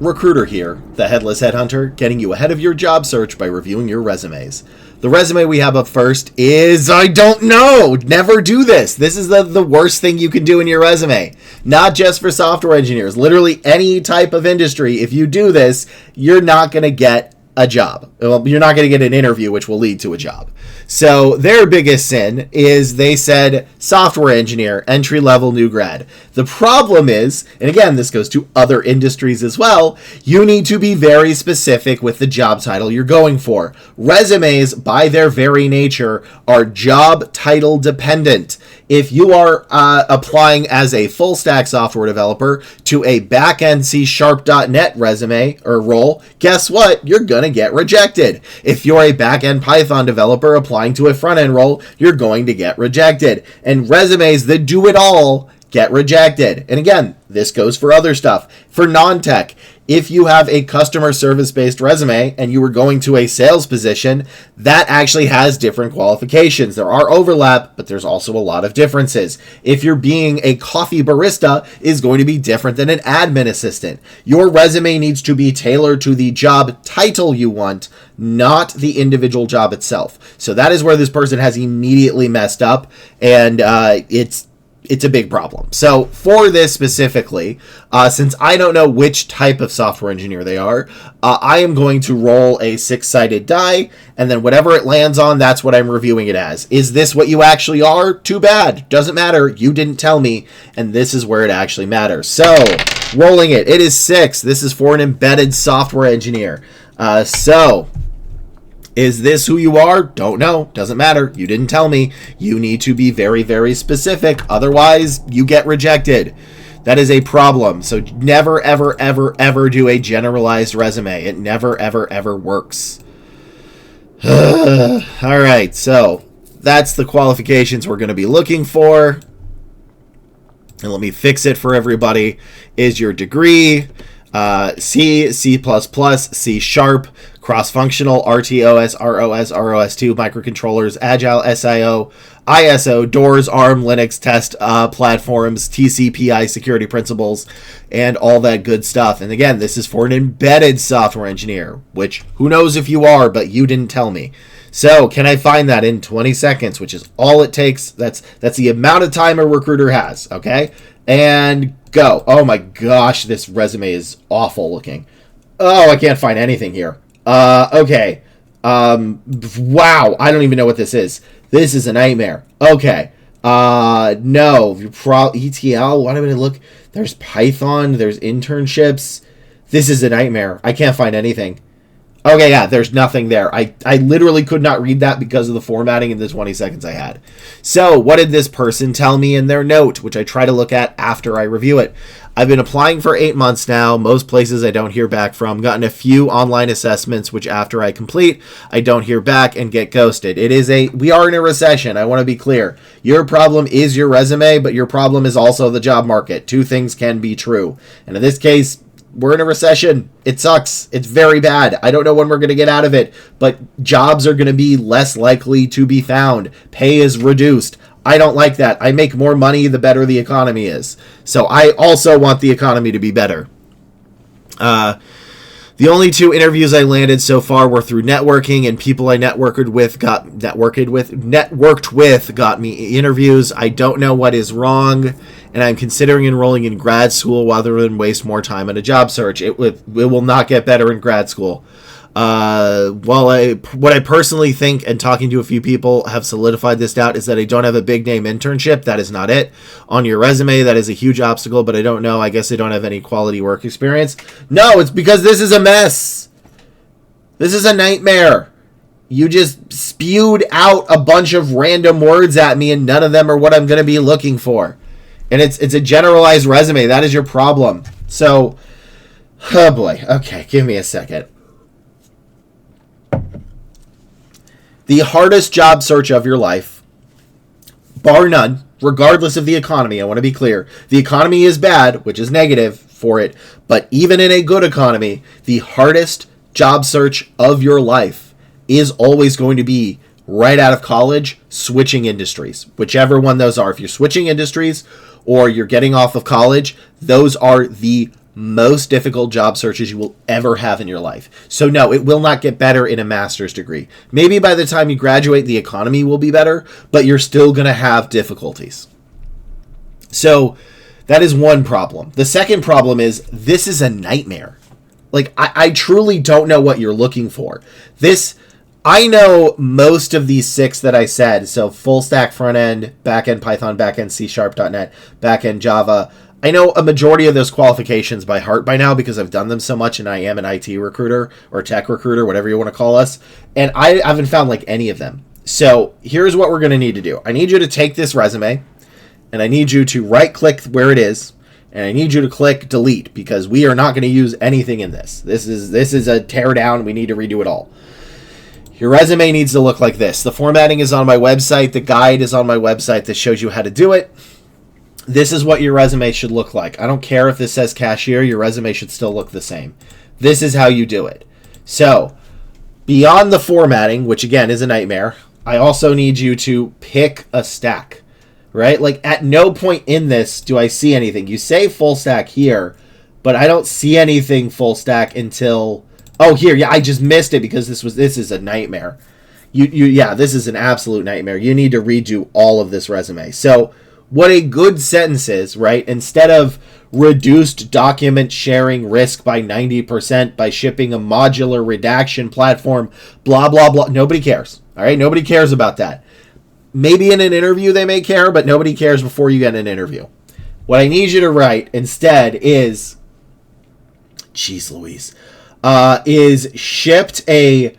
Recruiter here, the Headless Headhunter, getting you ahead of your job search by reviewing your resumes. The resume we have up first is, I don't know, never do this. This is the worst thing you can do in your resume. Not just for software engineers, literally any type of industry. If you do this, you're not going to get a job. Well, you're not going to get an interview, which will lead to a job. So their biggest sin is they said software engineer, entry-level new grad. The problem is, and again, this goes to other industries as well, you need to be very specific with the job title you're going for. Resumes, by their very nature, are job title dependent. If you are applying as a full-stack software developer to a Backend C#.NET resume or role, guess what? You're going to get rejected. If you're a Backend Python developer applying to a front-end role, you're going to get rejected. And resumes that do it all get rejected. And again, this goes for other stuff. For non-tech, if you have a customer service-based resume and you were going to a sales position, that actually has different qualifications. There are overlap, but there's also a lot of differences. If you're being a coffee barista, is going to be different than an admin assistant. Your resume needs to be tailored to the job title you want, not the individual job itself. So that is where this person has immediately messed up, and it's a big problem. So for this specifically, since I don't know which type of software engineer they are, I am going to roll a 6-sided die, and then whatever it lands on, that's what I'm reviewing it as. Is this what you actually are? Too bad. Doesn't matter. You didn't tell me, and this is where it actually matters. So, rolling it. It is 6. This is for an embedded software engineer. Is this who you are? Don't know. Doesn't matter. You didn't tell me. You need to be very, very specific. Otherwise, you get rejected. That is a problem. So never, ever, ever, ever do a generalized resume. It never, ever, ever works. All right. So that's the qualifications we're going to be looking for. And let me fix it for everybody. Is your degree C, C++, C#, cross-functional, RTOS, ROS, ROS2, microcontrollers, Agile, SIO, ISO, Doors, ARM, Linux, test platforms, TCPI, security principles, and all that good stuff. And again, this is for an embedded software engineer, which who knows if you are, but you didn't tell me. So can I find that in 20 seconds, which is all it takes? That's the amount of time a recruiter has, okay? And go. Oh my gosh, this resume is awful looking. Oh, I can't find anything here. Okay. Wow, I don't even know what this is. This is a nightmare. Okay. No. ETL, why did I look? There's Python, there's internships. This is a nightmare. I can't find anything. Okay, yeah, there's nothing there. I literally could not read that because of the formatting in the 20 seconds I had. So, what did this person tell me in their note, which I try to look at after I review it? I've been applying for 8 months now. Most places I don't hear back from. Gotten a few online assessments, which after I complete, I don't hear back and get ghosted. We are in a recession. I want to be clear. Your problem is your resume, but your problem is also the job market. Two things can be true. And in this case, we're in a recession. It sucks. It's very bad. I don't know when we're going to get out of it, but jobs are going to be less likely to be found. Pay is reduced. I don't like that. I make more money the better the economy is. So I also want the economy to be better. The only 2 interviews I landed so far were through networking, and people I networked with got me interviews. I don't know what is wrong, and I'm considering enrolling in grad school rather than waste more time on a job search. It will not get better in grad school. What I personally think, and talking to a few people have solidified this doubt, is that I don't have a big name internship. That is not it. On your resume, that is a huge obstacle, but I don't know. I guess I don't have any quality work experience. No, it's because this is a mess. This is a nightmare. You just spewed out a bunch of random words at me, and none of them are what I'm going to be looking for. And it's a generalized resume. That is your problem. So, oh boy. Okay, give me a second. The hardest job search of your life, bar none, regardless of the economy. I want to be clear. The economy is bad, which is negative for it, but even in a good economy, the hardest job search of your life is always going to be right out of college, switching industries, whichever one those are. If you're switching industries or you're getting off of college, those are the most difficult job searches you will ever have in your life. So no, it will not get better in a master's degree. Maybe by the time you graduate, the economy will be better, but you're still going to have difficulties. So that is one problem. The second problem is this is a nightmare. Like, I truly don't know what you're looking for. I know most of these 6 that I said. So full stack front end, backend Python, backend C#.net, backend Java. I know a majority of those qualifications by heart by now because I've done them so much and I am an IT recruiter or tech recruiter, whatever you want to call us. And I haven't found like any of them. So here's what we're going to need to do. I need you to take this resume and I need you to right click where it is. And I need you to click delete because we are not going to use anything in this. This is a tear down. We need to redo it all. Your resume needs to look like this. The formatting is on my website. The guide is on my website that shows you how to do it. This is what your resume should look like. I don't care if this says cashier. Your resume should still look the same. This is how you do it. So, beyond the formatting, which again is a nightmare, I also need you to pick a stack, right? Like at no point in this do I see anything. You say full stack here, but I don't see anything full stack until, oh, here. Yeah, I just missed it because this is a nightmare. Yeah, this is an absolute nightmare. You need to redo all of this resume. So, what a good sentence is, right? Instead of reduced document sharing risk by 90% by shipping a modular redaction platform, blah, blah, blah. Nobody cares, all right? Nobody cares about that. Maybe in an interview they may care, but nobody cares before you get an interview. What I need you to write instead is, geez Louise, is shipped a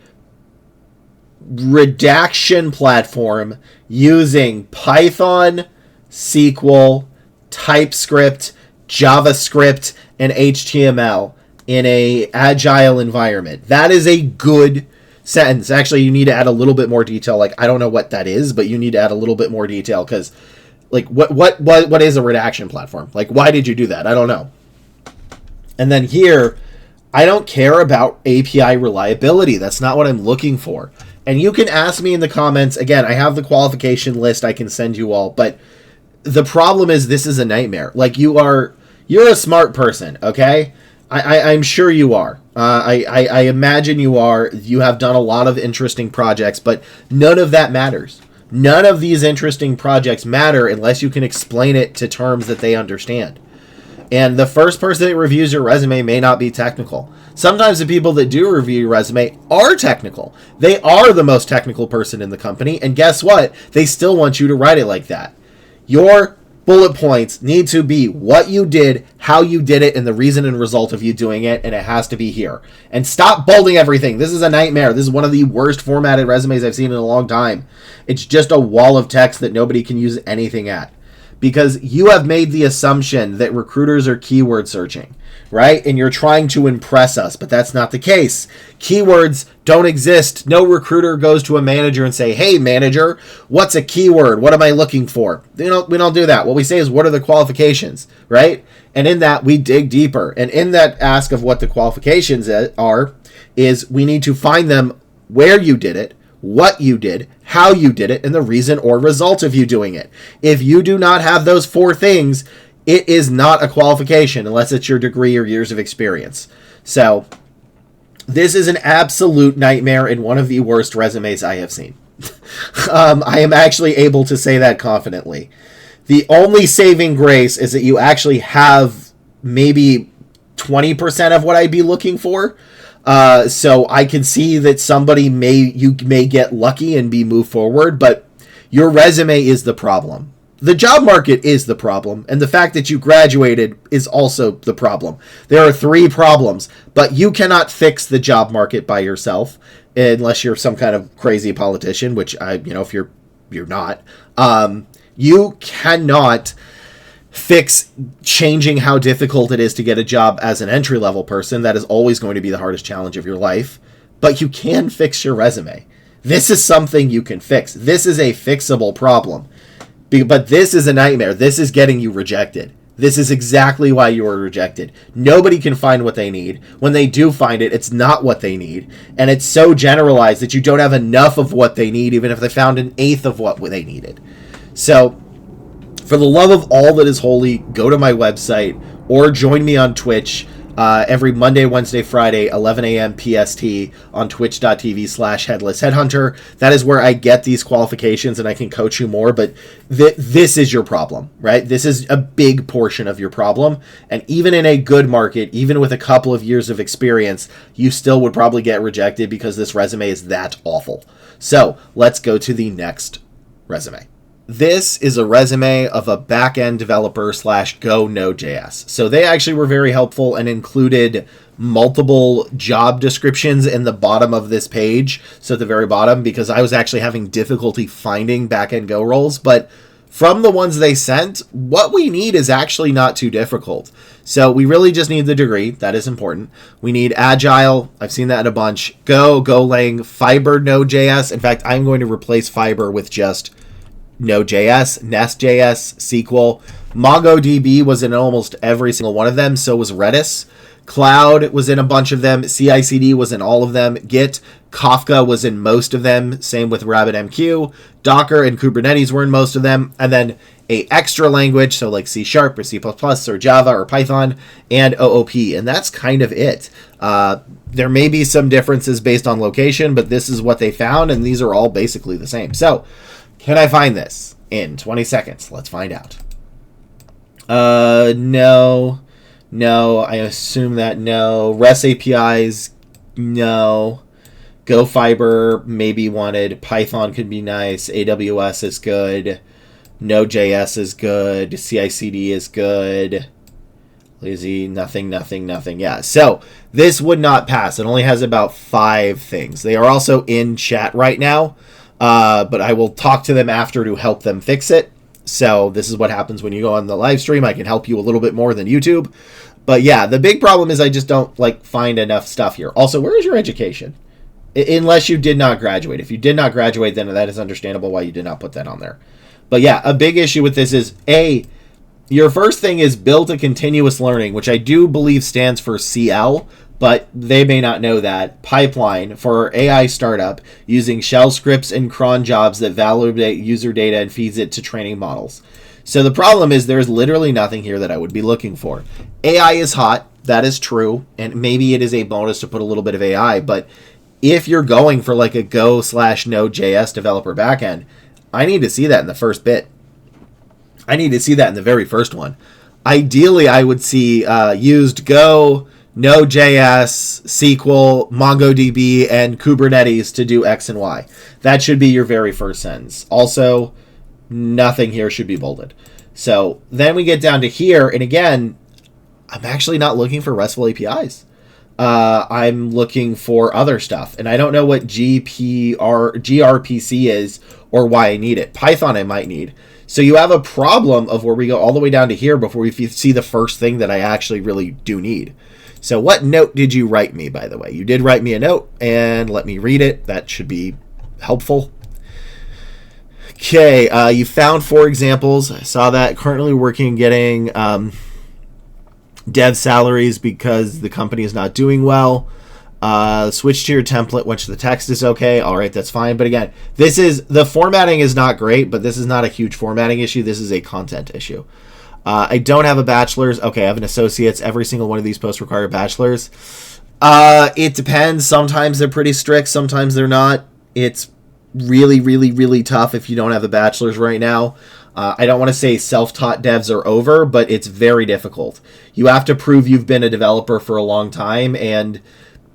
redaction platform using Python, SQL, TypeScript, JavaScript, and HTML in a agile environment. That is a good sentence. Actually, you need to add a little bit more detail. Like, I don't know what that is, but you need to add a little bit more detail because, like, what is a redaction platform? Like, why did you do that? I don't know. And then here, I don't care about API reliability. That's not what I'm looking for. And you can ask me in the comments. Again, I have the qualification list I can send you all, but the problem is this is a nightmare. Like, you're a smart person, okay? I'm sure you are. I imagine you are. You have done a lot of interesting projects, but none of that matters. None of these interesting projects matter unless you can explain it to terms that they understand. And the first person that reviews your resume may not be technical. Sometimes the people that do review your resume are technical. They are the most technical person in the company, and guess what? They still want you to write it like that. Your bullet points need to be what you did, how you did it, and the reason and result of you doing it, and it has to be here. And stop bolding everything. This is a nightmare. This is one of the worst formatted resumes I've seen in a long time. It's just a wall of text that nobody can use anything at. Because you have made the assumption that recruiters are keyword searching, right? And you're trying to impress us, but that's not the case. Keywords don't exist. No recruiter goes to a manager and say, hey, manager, what's a keyword? What am I looking for? We don't do that. What we say is, what are the qualifications, right? And in that, we dig deeper. And in that ask of what the qualifications are, is we need to find them where you did it, what you did, how you did it, and the reason or result of you doing it. If you do not have those 4 things, it is not a qualification unless it's your degree or years of experience. So this is an absolute nightmare and one of the worst resumes I have seen. I am actually able to say that confidently. The only saving grace is that you actually have maybe 20% of what I'd be looking for. So I can see that you may get lucky and be moved forward, but your resume is the problem. The job market is the problem, and the fact that you graduated is also the problem. There are 3 problems, but you cannot fix the job market by yourself unless you're some kind of crazy politician, which if you're not, you cannot fix changing how difficult it is to get a job as an entry-level person. That is always going to be the hardest challenge of your life. But you can fix your resume. This is something you can fix. This is a fixable problem. But this is a nightmare. This is getting you rejected. This is exactly why you were rejected. Nobody can find what they need. When they do find it, it's not what they need. And it's so generalized that you don't have enough of what they need, even if they found 1/8 of what they needed. So, for the love of all that is holy, go to my website, or join me on Twitch every Monday, Wednesday, Friday, 11 a.m. PST on twitch.tv/headless headhunter. That is where I get these qualifications and I can coach you more. But this is your problem, right? This is a big portion of your problem. And even in a good market, even with a couple of years of experience, you still would probably get rejected because this resume is that awful. So let's go to the next resume. This is a resume of a backend developer / Go Node.js. So they actually were very helpful and included multiple job descriptions in the bottom of this page. So at the very bottom, because I was actually having difficulty finding backend Go roles. But from the ones they sent, what we need is actually not too difficult. So we really just need the degree. That is important. We need Agile. I've seen that in a bunch. Go, Golang, Fiber, Node.js. In fact, I'm going to replace Fiber with just Node.js, Nest.js, SQL. MongoDB was in almost every single one of them. So was Redis. Cloud was in a bunch of them. CI/CD was in all of them. Git, Kafka was in most of them. Same with RabbitMQ. Docker and Kubernetes were in most of them. And then a extra language, so like C# or C++ or Java or Python, and OOP. And that's kind of it. There may be some differences based on location, but this is what they found, and these are all basically the same. So, can I find this in 20 seconds? Let's find out. No. No, I assume that no. REST APIs, no. Go Fiber, maybe wanted. Python could be nice. AWS is good. Node.js is good. CI/CD is good. Lazy, nothing. Yeah, so this would not pass. It only has about 5 things. They are also in chat right now. But I will talk to them after to help them fix it. So this is what happens when you go on the live stream. I can help you a little bit more than YouTube. But yeah, the big problem is I just don't find enough stuff here. Also, where is your education? Unless you did not graduate. If you did not graduate, then that is understandable why you did not put that on there. But yeah, a big issue with this is your first thing is build a continuous learning, which I do believe stands for CL. But they may not know that. Pipeline for AI startup using shell scripts and cron jobs that validate user data and feeds it to training models. So the problem is there's literally nothing here that I would be looking for. AI is hot. That is true. And maybe it is a bonus to put a little bit of AI. But if you're going for like a Go / Node.js developer backend, I need to see that in the first bit. I need to see that in the very first one. Ideally, I would see used Go, Node.js, SQL, MongoDB, and Kubernetes to do X and Y. That should be your very first sentence. Also, nothing here should be bolded. So then we get down to here, and again, I'm actually not looking for RESTful APIs. I'm looking for other stuff, and I don't know what gRPC is or why I need it. Python I might need. So you have a problem of where we go all the way down to here before we see the first thing that I actually really do need. So what note did you write me, by the way? You did write me a note, and let me read it. That should be helpful. Okay, you found 4 examples. I saw that. Currently working getting dev salaries because the company is not doing well. Switch to your template, which the text is okay. All right, that's fine. But again, the formatting is not great, but this is not a huge formatting issue. This is a content issue. I don't have a bachelor's. Okay, I have an associate's. Every single one of these posts require a bachelor's. It depends. Sometimes they're pretty strict. Sometimes they're not. It's really, really, really tough if you don't have a bachelor's right now. I don't want to say self-taught devs are over, but it's very difficult. You have to prove you've been a developer for a long time, and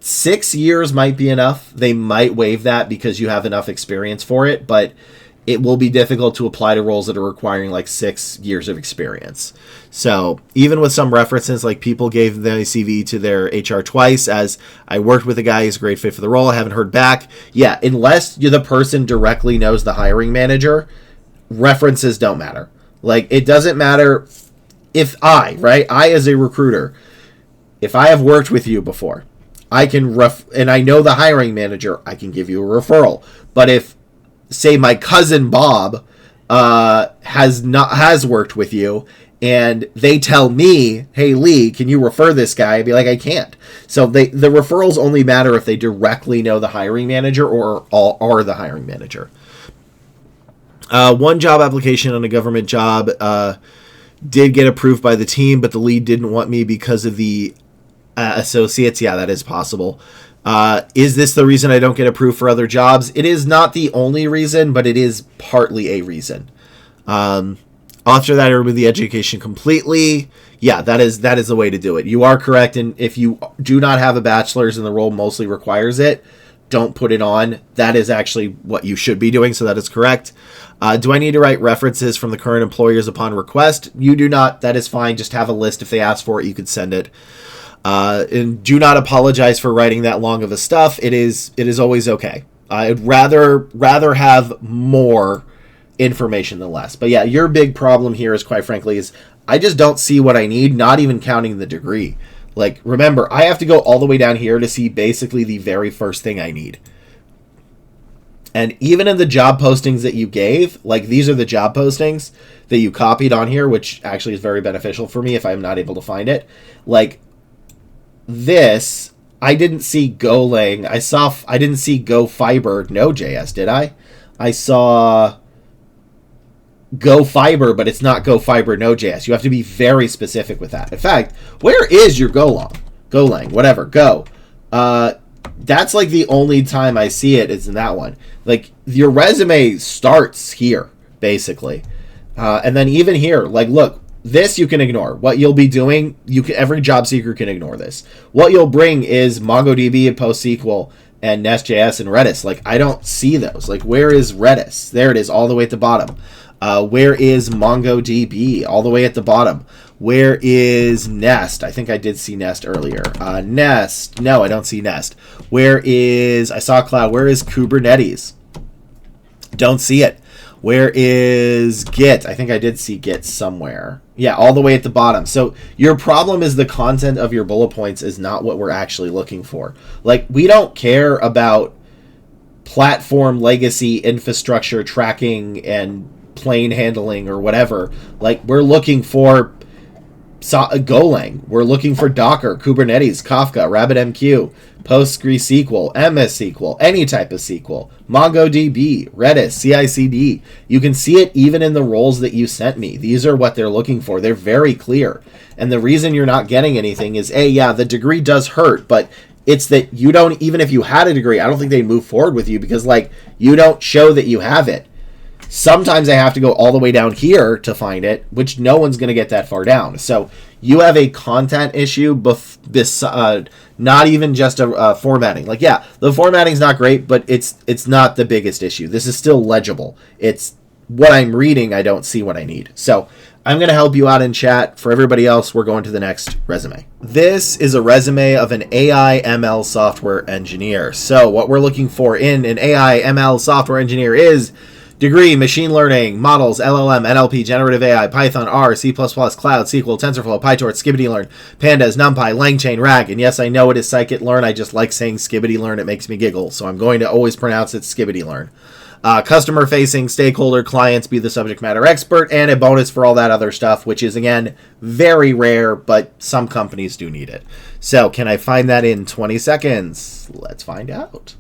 6 years might be enough. They might waive that because you have enough experience for it, but it will be difficult to apply to roles that are requiring 6 years of experience. So even with some references, people gave the CV to their HR twice as I worked with a guy who's a great fit for the role. I haven't heard back. Yeah, unless the person directly knows the hiring manager, references don't matter. It doesn't matter if I as a recruiter, if I have worked with you before, I can and I know the hiring manager, I can give you a referral. But if, say, my cousin Bob has worked with you and they tell me, hey Lee, can you refer this guy? I'd be like, I can't. So the referrals only matter if they directly know the hiring manager or are the hiring manager. One job application on a government job. Did get approved by the team, but the lead didn't want me because of the associates. Yeah, that is possible. Is this the reason I don't get approved for other jobs? It is not the only reason, but it is partly a reason. After that, I remove the education completely. Yeah, that is the way to do it. You are correct, and if you do not have a bachelor's and the role mostly requires it, don't put it on. That is actually what you should be doing, so that is correct. Do I need to write references from the current employers upon request? You do not. That is fine. Just have a list. If they ask for it, you could send it. And do not apologize for writing that long of a stuff. It is always okay. I'd rather have more information than less. But yeah, your big problem here is, quite frankly, is I just don't see what I need, not even counting the degree. Like, remember, I have to go all the way down here to see basically the very first thing I need. And even in the job postings that you gave, like these are the job postings that you copied on here, which actually is very beneficial for me if I'm not able to find it. Like this, I didn't see Golang. I didn't see Go Fiber Node.js, did I? I saw Go Fiber, but it's not Go Fiber Node.js. You have to be very specific with that. In fact, where is your Golang, whatever, Go. That's like the only time I see it is in that one. Like your resume starts here, basically. And then even here, like look, this you can ignore. What you'll be doing, every job seeker can ignore this. What you'll bring is MongoDB and PostSQL and Nest.js and Redis. Like I don't see those. Like where is Redis? There it is, all the way at the bottom. Where is MongoDB? All the way at the bottom. Where is Nest? I think I did see Nest earlier. Nest. No, I don't see Nest. I saw Cloud. Where is Kubernetes? Don't see it. Where is Git? I think I did see Git somewhere. Yeah, all the way at the bottom. So your problem is the content of your bullet points is not what we're actually looking for. Like, we don't care about platform legacy infrastructure tracking and plane handling or whatever. Like, we're looking for Golang. We're looking for Docker, Kubernetes, Kafka, RabbitMQ, PostgreSQL, MS SQL, any type of SQL, MongoDB, Redis, CI/CD. You can see it even in the roles that you sent me. These are what they're looking for. They're very clear. And the reason you're not getting anything is, yeah, the degree does hurt, but it's that you don't, even if you had a degree, I don't think they'd move forward with you because, like, you don't show that you have it. Sometimes I have to go all the way down here to find it, which no one's going to get that far down. So you have a content issue, not even just a formatting. Like, yeah, the formatting's not great, but it's not the biggest issue. This is still legible. It's what I'm reading, I don't see what I need. So I'm going to help you out in chat. For everybody else, we're going to the next resume. This is a resume of an AI ML software engineer. So what we're looking for in an AI ML software engineer is degree, machine learning, models, LLM, NLP, generative AI, Python, R, C++, Cloud, SQL, TensorFlow, PyTorch, SkibbityLearn, Pandas, NumPy, LangChain, RAG. And yes, I know it is scikit-learn. I just like saying SkibbityLearn. It makes me giggle. So I'm going to always pronounce it SkibbityLearn. Customer-facing, stakeholder, clients, be the subject matter expert, and a bonus for all that other stuff, which is, again, very rare, but some companies do need it. So can I find that in 20 seconds? Let's find out.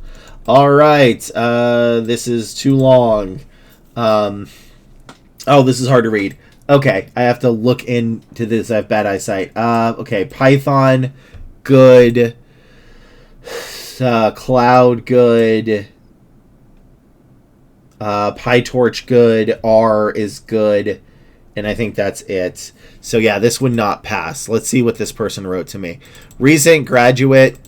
All right. This is too long. This is hard to read. Okay, I have to look into this. I have bad eyesight. Okay, Python, good. Cloud, good. PyTorch, good. R is good. And I think that's it. So yeah, this would not pass. Let's see what this person wrote to me. Recent graduate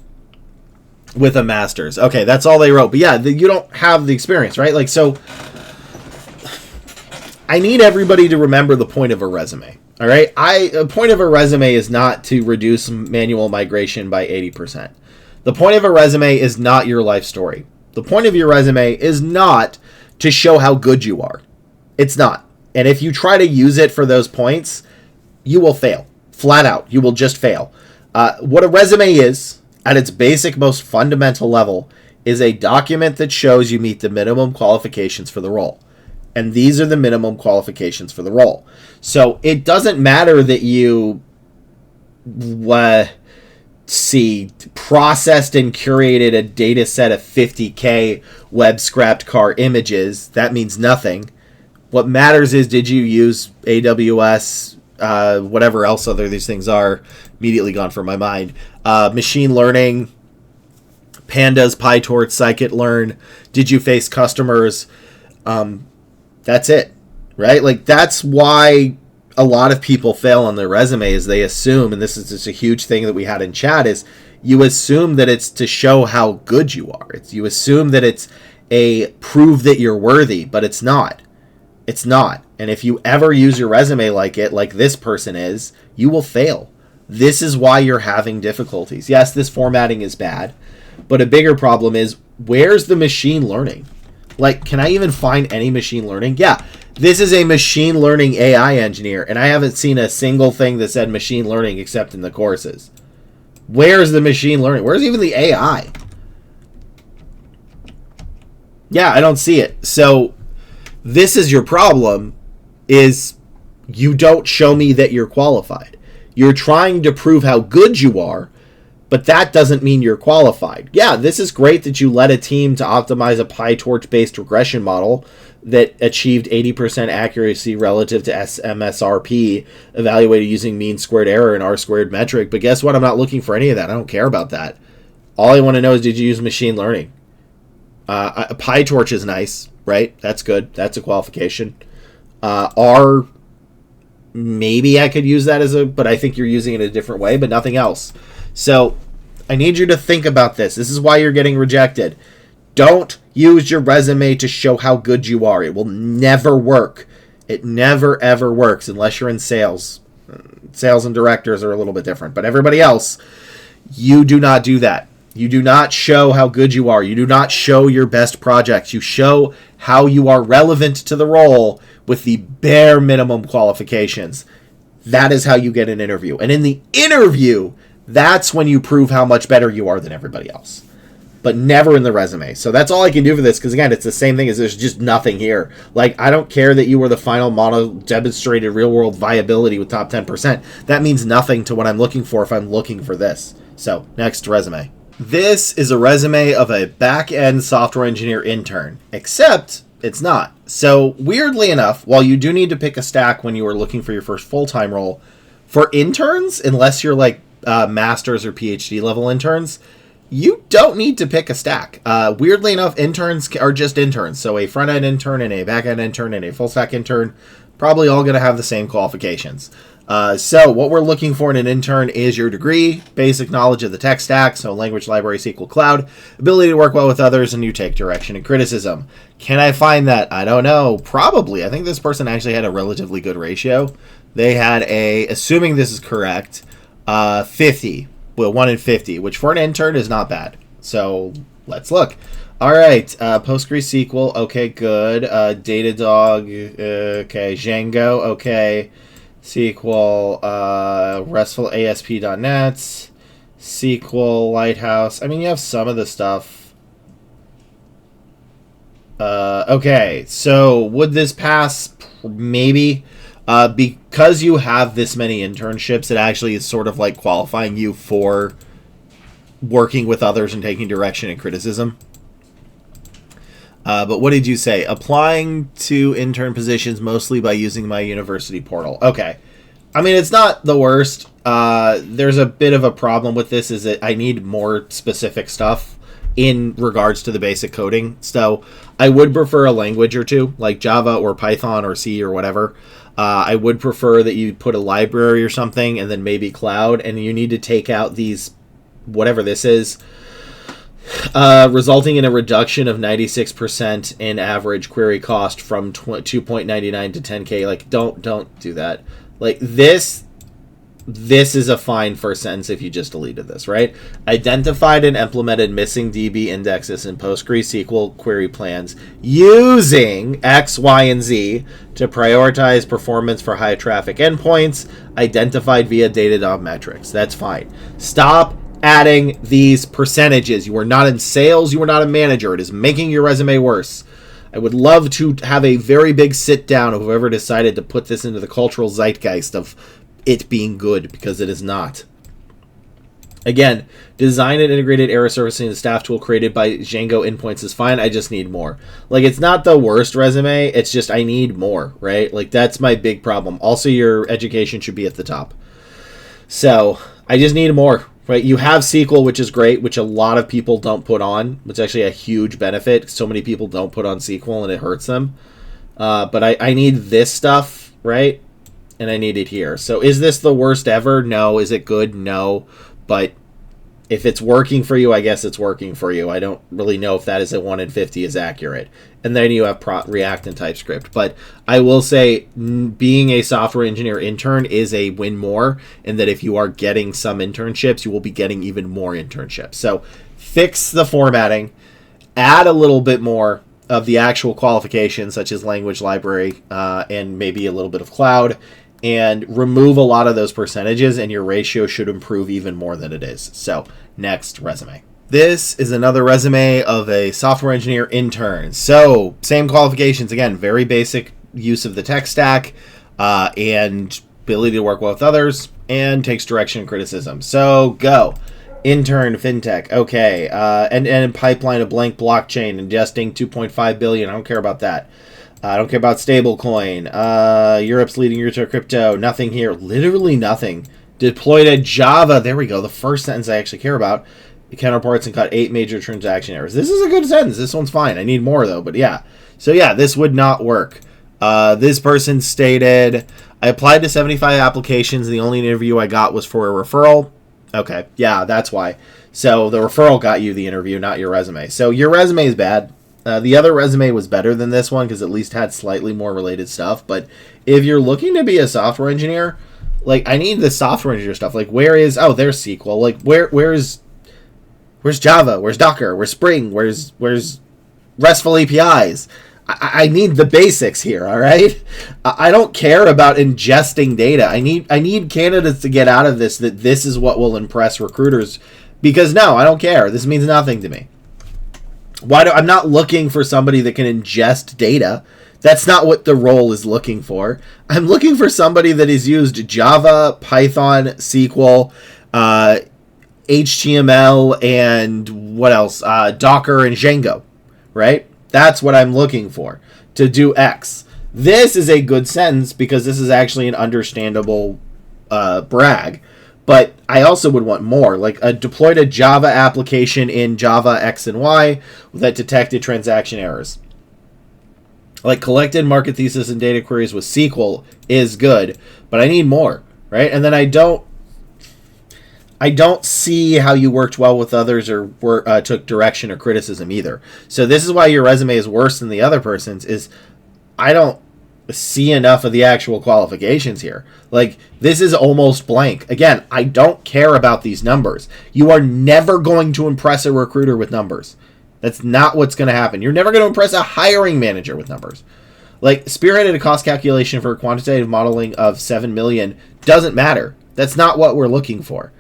with a master's. Okay, that's all they wrote. But yeah, you don't have the experience, right? Like, so I need everybody to remember the point of a resume. All right? A point of a resume is not to reduce manual migration by 80%. The point of a resume is not your life story. The point of your resume is not to show how good you are. It's not. And if you try to use it for those points, you will fail. Flat out. You will just fail. What a resume is, at its basic, most fundamental level, is a document that shows you meet the minimum qualifications for the role. And these are the minimum qualifications for the role. So it doesn't matter that you processed and curated a data set of 50K web scrapped car images. That means nothing. What matters is, did you use AWS, whatever else other these things are, immediately gone from my mind. Machine learning, pandas, PyTorch, scikit-learn. Did you face customers? That's it, right? Like, that's why a lot of people fail on their resume, is they assume, and this is just a huge thing that we had in chat, is you assume that it's to show how good you are. You assume that it's a prove that you're worthy, but it's not. It's not. And if you ever use your resume like this person is, you will fail. This is why you're having difficulties. Yes, this formatting is bad, but a bigger problem is, where's the machine learning? Like, can I even find any machine learning? Yeah, this is a machine learning AI engineer, and I haven't seen a single thing that said machine learning except in the courses. Where's the machine learning? Where's even the AI? Yeah, I don't see it. So this is your problem, is you don't show me that you're qualified. You're trying to prove how good you are, but that doesn't mean you're qualified. Yeah, this is great that you led a team to optimize a PyTorch-based regression model that achieved 80% accuracy relative to MSRP, evaluated using mean squared error and R-squared metric. But guess what? I'm not looking for any of that. I don't care about that. All I want to know is, did you use machine learning? PyTorch is nice, right? That's good. That's a qualification. R, maybe I could use that but I think you're using it a different way, but nothing else. So I need you to think about this. This is why you're getting rejected. Don't use your resume to show how good you are. It will never work. It never, ever works unless you're in sales. Sales and directors are a little bit different. But everybody else, you do not do that. You do not show how good you are. You do not show your best projects. You show how you are relevant to the role with the bare minimum qualifications. That is how you get an interview. And in the interview, that's when you prove how much better you are than everybody else. But never in the resume. So that's all I can do for this, because again, it's the same thing as there's just nothing here. Like, I don't care that you were the final model demonstrated real-world viability with top 10%. That means nothing to what I'm looking for if I'm looking for this. So, next resume. This is a resume of a back-end software engineer intern, except it's not. So, weirdly enough, while you do need to pick a stack when you are looking for your first full-time role, for interns, unless you're like master's or PhD level interns, you don't need to pick a stack. Weirdly enough, interns are just interns. So a front-end intern and a back-end intern and a full-stack intern, probably all going to have the same qualifications. So what we're looking for in an intern is your degree, basic knowledge of the tech stack, so language, library, SQL, cloud, ability to work well with others, and you take direction and criticism. Can I find that? I don't know. Probably. I think this person actually had a relatively good ratio. They had assuming this is correct, 50. Well, 1 in 50, which for an intern is not bad. So let's look. All right, PostgreSQL, okay, good. Datadog, okay. Django, okay. SQL, RESTful ASP.NET, SQL, Lighthouse. I mean, you have some of the stuff. Okay, so would this pass? Maybe. Because you have this many internships, it actually is sort of like qualifying you for working with others and taking direction and criticism. But what did you say? Applying to intern positions mostly by using my university portal. Okay. I mean, it's not the worst. There's a bit of a problem with this, is that I need more specific stuff in regards to the basic coding. So I would prefer a language or two, like Java or Python or C or whatever. I would prefer that you put a library or something and then maybe cloud, and you need to take out these, whatever this is, resulting in a reduction of 96% in average query cost from 2.99 to 10K. Like, don't do that. Like, this is a fine first sentence if you just deleted this, right? Identified and implemented missing DB indexes in PostgreSQL query plans using X, Y, and Z to prioritize performance for high traffic endpoints, identified via Datadog metrics. That's fine. Stop adding these percentages. You are not in sales. You are not a manager. It is making your resume worse. I would love to have a very big sit down of whoever decided to put this into the cultural zeitgeist of it being good, because it is not. Again, design and integrated error servicing the staff tool created by Django endpoints is fine. I just need more. Like, it's not the worst resume. It's just I need more, right? Like, that's my big problem. Also, your education should be at the top. So I just need more, right? You have SQL, which is great, which a lot of people don't put on. It's actually a huge benefit. So many people don't put on SQL and it hurts them. But I need this stuff, right? And I need it here. So is this the worst ever? No. Is it good? No. But if it's working for you, I guess it's working for you. I don't really know if that is a 1 in 50 is accurate. And then you have React and TypeScript. But I will say being a software engineer intern is a win more, and that if you are getting some internships, you will be getting even more internships. So fix the formatting, add a little bit more of the actual qualifications, such as language library and maybe a little bit of cloud, and remove a lot of those percentages, and your ratio should improve even more than it is. So, next resume. This is another resume of a software engineer intern. So, same qualifications. Again, very basic use of the tech stack and ability to work well with others, and takes direction and criticism. So, go. Intern, fintech. Okay. And pipeline of blank blockchain, ingesting 2.5 billion. I don't care about that. I don't care about stablecoin. Europe's leading crypto. Nothing here. Literally nothing. Deployed at Java. There we go. The first sentence I actually care about. The counterparts and caught 8 major transaction errors. This is a good sentence. This one's fine. I need more though. But yeah. So yeah, this would not work. This person stated, I applied to 75 applications. The only interview I got was for a referral. Okay. Yeah, that's why. So the referral got you the interview, not your resume. So your resume is bad. The other resume was better than this one because at least had slightly more related stuff. But if you're looking to be a software engineer, like, I need the software engineer stuff. Like, where is, oh, there's SQL. Like, where's Java? Where's Docker? Where's Spring? Where's RESTful APIs? I need the basics here, all right? I don't care about ingesting data. I need candidates to get out of this that this is what will impress recruiters, because no, I don't care. This means nothing to me. I'm not looking for somebody that can ingest data. That's not what the role is looking for. I'm looking for somebody that has used Java, Python, SQL, HTML, and what else? Docker and Django, right? That's what I'm looking for to do X. This is a good sentence because this is actually an understandable brag. But I also would want more, like deployed a Java application in Java X and Y that detected transaction errors. Like collected market thesis and data queries with SQL is good, but I need more, right? And then I don't see how you worked well with others or took direction or criticism either. So this is why your resume is worse than the other person's, is I don't see enough of the actual qualifications here. Like, this is almost blank. Again, I don't care about these numbers. You are never going to impress a recruiter with numbers. That's not what's going to happen. You're never going to impress a hiring manager with numbers. Like, spearheaded a cost calculation for quantitative modeling of 7 million doesn't matter. That's not what we're looking for.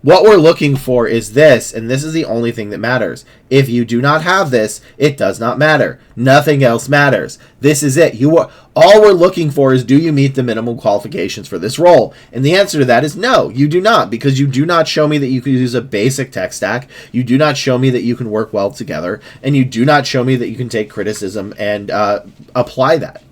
What we're looking for is this, and this is the only thing that matters. If you do not have this, it does not matter. Nothing else matters. This is it. All we're looking for is, do you meet the minimum qualifications for this role? And the answer to that is no, you do not, because you do not show me that you can use a basic tech stack. You do not show me that you can work well together, and you do not show me that you can take criticism and apply that.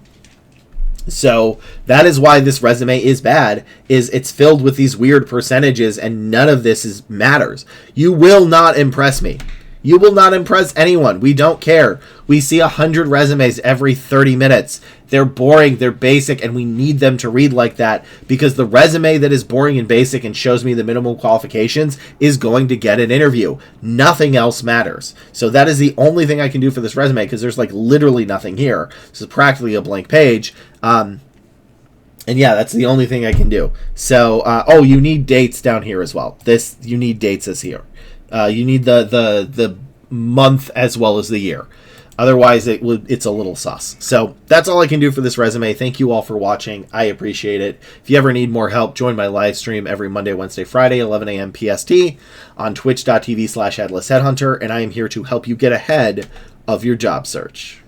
So that is why this resume is bad, is it's filled with these weird percentages and none of this matters. You will not impress me. You will not impress anyone. We don't care. We see 100 resumes every 30 minutes. They're boring, they're basic, and we need them to read like that, because the resume that is boring and basic and shows me the minimal qualifications is going to get an interview. Nothing else matters. So that is the only thing I can do for this resume, because there's like literally nothing here. This is practically a blank page. And yeah, that's the only thing I can do. So, oh, you need dates down here as well. You need dates as here. You need the month as well as the year. Otherwise, it's a little sus. So that's all I can do for this resume. Thank you all for watching. I appreciate it. If you ever need more help, join my live stream every Monday, Wednesday, Friday, 11 a.m. PST on twitch.tv/headlessheadhunter, and I am here to help you get ahead of your job search.